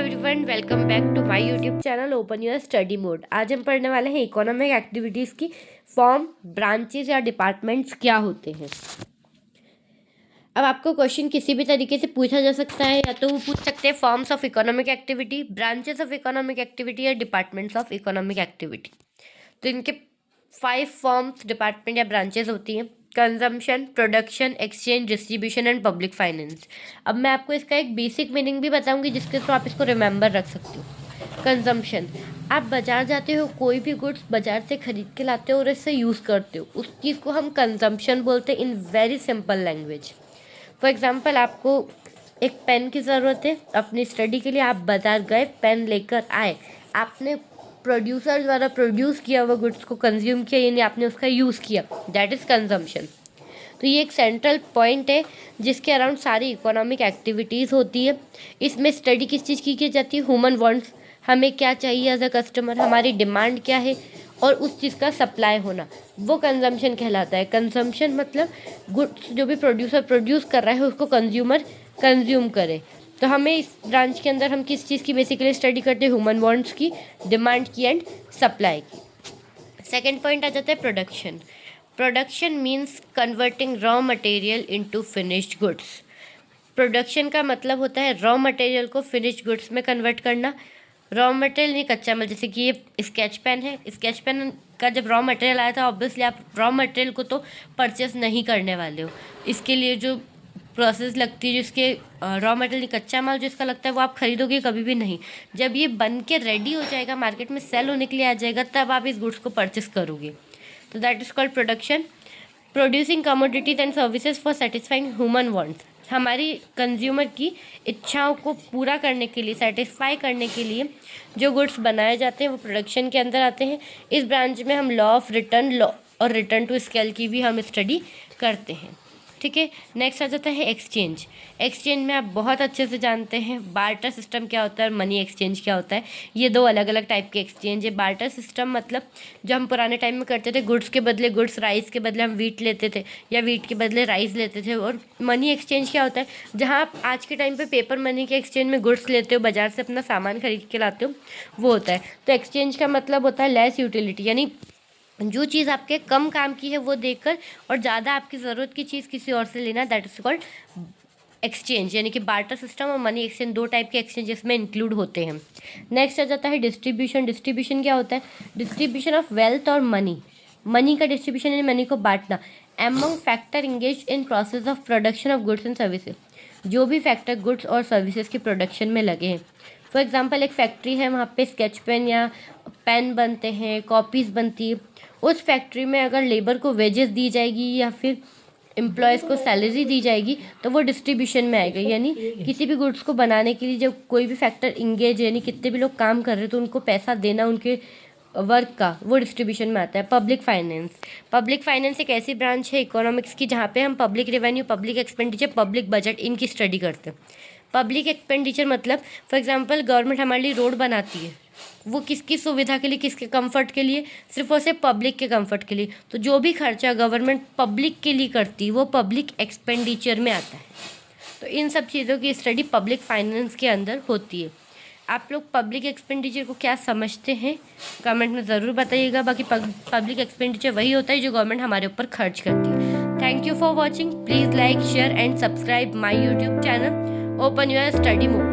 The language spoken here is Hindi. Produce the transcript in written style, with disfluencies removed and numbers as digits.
Everyone, welcome back to my YouTube channel open your study mode. आज हम पढ़ने वाले हैं इकोनॉमिक एक्टिविटीज़ की फॉर्म, ब्रांचेस या डिपार्टमेंट्स क्या होते हैं। अब आपको क्वेश्चन किसी भी तरीके से पूछा जा सकता है, या तो वो पूछ सकते हैं forms of economic activity, branches of economic activity या डिपार्टमेंट्स ऑफ इकोनॉमिक एक्टिविटी। तो इनके 5 फॉर्म्स, डिपार्टमेंट या ब्रांचेस होती हैं: consumption, production, exchange, distribution and public finance. अब मैं आपको इसका एक बेसिक मीनिंग भी बताऊंगी जिसके थ्रू आप इसको रिमेंबर रख सकते हो। कंजम्पशन, आप बाजार जाते हो, कोई भी गुड्स बाजार से खरीद के लाते हो और इससे यूज़ करते हो, उस चीज़ को हम कंजम्पशन बोलते हैं in very simple language. For example, आपको एक पेन की ज़रूरत है अपनी स्टडी के लिए, आप बाजार गए, पेन लेकर आए, आपने प्रोड्यूसर द्वारा प्रोड्यूस किया हुआ गुड्स को कंज्यूम किया, यानी आपने उसका यूज़ किया, दैट इज़ कंजम्पशन। तो ये एक सेंट्रल पॉइंट है जिसके अराउंड सारी इकोनॉमिक एक्टिविटीज़ होती है। इसमें स्टडी किस चीज़ की जाती है? ह्यूमन वांट्स, हमें क्या चाहिए एज अ कस्टमर, हमारी डिमांड क्या है, और उस चीज़ का सप्लाई होना, वो कंजम्पशन कहलाता है। कंजम्पशन मतलब गुड्स जो भी प्रोड्यूसर प्रोड्यूस कर रहा है उसको कंज्यूमर कंज्यूम करे। तो हमें इस ब्रांच के अंदर हम किस चीज़ की बेसिकली स्टडी करते हैं? ह्यूमन वांट्स की, डिमांड की एंड सप्लाई की। सेकेंड पॉइंट आ जाता है production. Production means converting raw material into finished goods. Production का मतलब होता है रॉ मटेरियल को फिनिश्ड गुड्स में कन्वर्ट करना। रॉ मटेरियल नहीं, कच्चा माल। जैसे कि ये स्केच पेन है, स्केच पेन का जब रॉ मटेरियल आया था, ऑब्वियसली आप रॉ मटेरियल को तो परचेस नहीं करने वाले हो, इसके लिए जो प्रोसेस लगती है, जिसके रॉ मटेरियल कच्चा माल जिसका लगता है, वो आप खरीदोगे कभी भी नहीं। जब ये बन के रेडी हो जाएगा, मार्केट में सेल होने के लिए आ जाएगा, तब आप इस गुड्स को परचेस करोगे। तो that is called production. Producing commodities and services for satisfying human wants, हमारी कंज्यूमर की इच्छाओं को पूरा करने के लिए, सेटिस्फाई करने के लिए जो गुड्स बनाए जाते हैं वो प्रोडक्शन के अंदर आते हैं। इस ब्रांच में हम लॉ ऑफ रिटर्न, लॉ और रिटर्न टू स्केल की भी हम स्टडी करते हैं। ठीक है, नेक्स्ट आ जाता है एक्सचेंज। एक्सचेंज में आप बहुत अच्छे से जानते हैं बार्टर सिस्टम क्या होता है और मनी एक्सचेंज क्या होता है। ये 2 अलग अलग टाइप के एक्सचेंज है। बार्टर सिस्टम मतलब जो हम पुराने टाइम में करते थे, गुड्स के बदले गुड्स, राइस के बदले हम वीट लेते थे, या वीट के बदले राइस लेते थे। और मनी एक्सचेंज क्या होता है? जहाँ आप आज के टाइम पे पेपर मनी के एक्सचेंज में गुड्स लेते हो, बाजार से अपना सामान खरीद के लाते हो, वो होता है। तो एक्सचेंज का मतलब होता है लेस यूटिलिटी, यानी जो चीज़ आपके कम काम की है वो देकर और ज़्यादा आपकी ज़रूरत की चीज़ किसी और से लेना, दैट इज़ कॉल्ड एक्सचेंज। यानी कि बार्टर सिस्टम और मनी एक्सचेंज 2 टाइप के एक्सचेंजेस में इंक्लूड होते हैं। नेक्स्ट आ जाता है डिस्ट्रीब्यूशन। डिस्ट्रीब्यूशन क्या होता है? डिस्ट्रीब्यूशन ऑफ वेल्थ और मनी। मनी का डिस्ट्रीब्यूशन यानी मनी को बांटना among factor engage in process of production of goods and services, जो भी फैक्टर गुड्स और सर्विसेज के प्रोडक्शन में लगे हैं। फॉर एग्जाम्पल, एक फैक्ट्री है, वहाँ पे स्केच पेन या पेन बनते हैं, कॉपीज़ बनती है। उस फैक्ट्री में अगर लेबर को वेजेस दी जाएगी या फिर एम्प्लॉयज़ को सैलरी दी जाएगी, तो वो डिस्ट्रीब्यूशन में आएगा। यानी किसी भी गुड्स को बनाने के लिए जब कोई भी फैक्टर इंगेज, यानी कितने भी लोग काम कर रहे हैं, तो उनको पैसा देना उनके वर्क का, वो डिस्ट्रीब्यूशन में आता है। Public finance. पब्लिक फाइनेंस एक ऐसी ब्रांच है इकोनॉमिक्स की जहाँ पे हम public revenue, public expenditure, public budget, इनकी स्टडी करते हैं। पब्लिक एक्सपेंडिचर मतलब फॉर एग्जांपल गवर्नमेंट हमारे लिए रोड बनाती है, वो किसकी सुविधा के लिए, किसके कंफर्ट के लिए? सिर्फ और सिर्फ पब्लिक के कंफर्ट के लिए। तो जो भी खर्चा गवर्नमेंट पब्लिक के लिए करती है वो पब्लिक एक्सपेंडिचर में आता है। तो इन सब चीज़ों की स्टडी पब्लिक फाइनेंस के अंदर होती है। आप लोग पब्लिक एक्सपेंडिचर को क्या समझते हैं कमेंट में ज़रूर बताइएगा। बाकी पब्लिक एक्सपेंडिचर वही होता है जो गवर्नमेंट हमारे ऊपर खर्च करती है। Thank you for watching. Please like, share and subscribe my YouTube channel open your study mode.